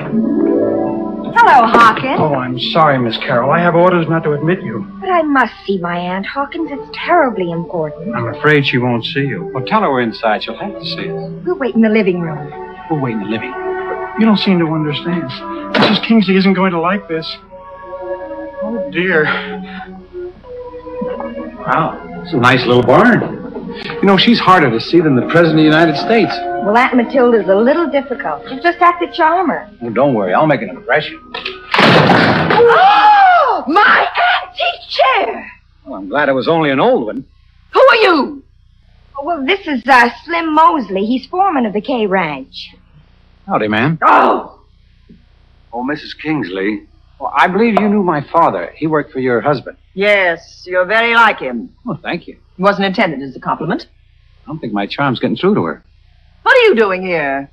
Hello, Hawkins. Oh, I'm sorry, Miss Carroll. I have orders not to admit you. But I must see my Aunt Hawkins. It's terribly important. I'm afraid she won't see you. Well, tell her we're inside. She'll have to see us. We'll wait in the living room. We'll wait in the living room. You don't seem to understand. Mrs. Kingsley isn't going to like this. Oh, dear. Wow, it's a nice little barn. You know, she's harder to see than the President of the United States. Well, Aunt Matilda's a little difficult. You just have to charm her. Oh, don't worry. I'll make an impression. Oh, my antique chair! Well, I'm glad it was only an old one. Who are you? Well, this is Slim Mosley. He's foreman of the K Ranch. Howdy, ma'am. Oh! Oh, Mrs. Kingsley. Well, I believe you knew my father. He worked for your husband. Yes, you're very like him. Well, thank you. It wasn't intended as a compliment. I don't think my charm's getting through to her. What are you doing here?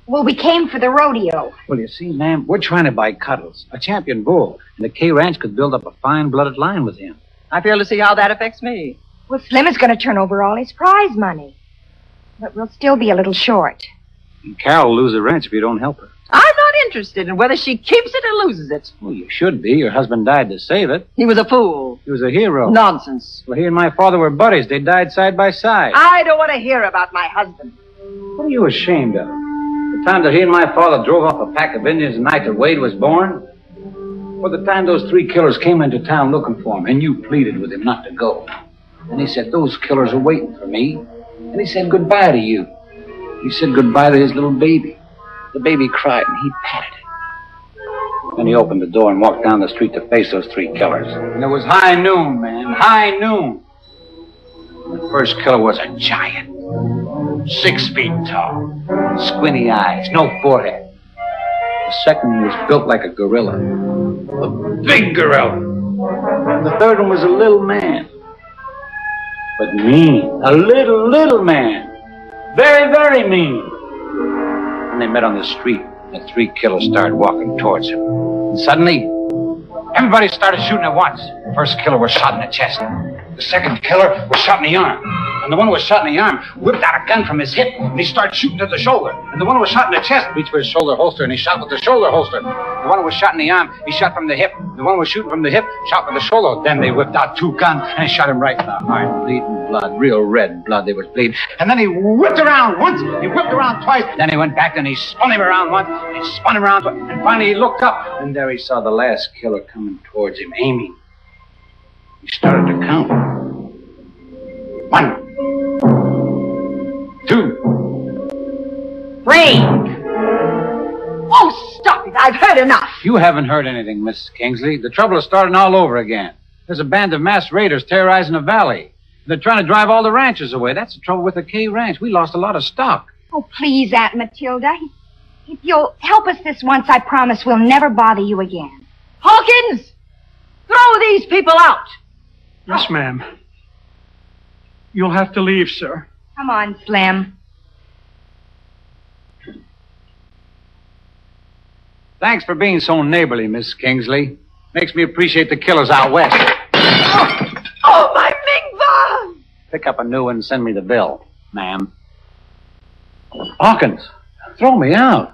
Well, we came for the rodeo. Well, you see, ma'am, we're trying to buy Cuddles, a champion bull, and the K Ranch could build up a fine-blooded line with him. I fail to see how that affects me. Well, Slim is going to turn over all his prize money. But we'll still be a little short. And Carol will lose the ranch if you don't help her. I'm not interested in whether she keeps it or loses it. Well, you should be. Your husband died to save it. He was a fool. He was a hero. Nonsense. Well, he and my father were buddies. They died side by side. I don't want to hear about my husband. What are you ashamed of? The time that he and my father drove off a pack of Indians the night that Wade was born? Or the time those 3 killers came into town looking for him and you pleaded with him not to go? And he said, those killers are waiting for me. And he said goodbye to you. He said goodbye to his little baby. The baby cried and he patted it. Then he opened the door and walked down the street to face those 3 killers. And it was high noon, man. High noon. And the first killer was a giant. 6 feet tall. Squinty eyes. No forehead. The second one was built like a gorilla. A big gorilla. And the third one was a little man. But mean. A little man. Very, very mean. And they met on the street. The 3 killers started walking towards him. And suddenly, everybody started shooting at once. The first killer was shot in the chest. The second killer was shot in the arm. And the one who was shot in the arm whipped out a gun from his hip, and he started shooting to the shoulder. And the one who was shot in the chest reached for his shoulder holster, and he shot with the shoulder holster. The one who was shot in the arm, he shot from the hip. The one who was shooting from the hip shot with the shoulder. Then they whipped out 2 guns and shot him right in the heart. Bleeding blood, real red blood. They was bleeding. And then he whipped around once, he whipped around twice. Then he went back and he spun him around once, and he spun him around twice. And finally he looked up, and there he saw the last killer coming towards him, aiming. He started to count. 1, 2, 3. Oh, stop it. I've heard enough. You haven't heard anything, Mrs. Kingsley. The trouble is starting all over again. There's a band of masked raiders terrorizing the valley. They're trying to drive all the ranchers away. That's the trouble with the K Ranch. We lost a lot of stock. Oh, please, Aunt Matilda. If you'll help us this once, I promise we'll never bother you again. Hawkins, throw these people out. Yes, ma'am. You'll have to leave, sir. Come on, Slim. Thanks for being so neighborly, Miss Kingsley. Makes me appreciate the killers out west. Oh, my Ming Vaughn! Pick up a new one and send me the bill, ma'am. Hawkins, throw me out.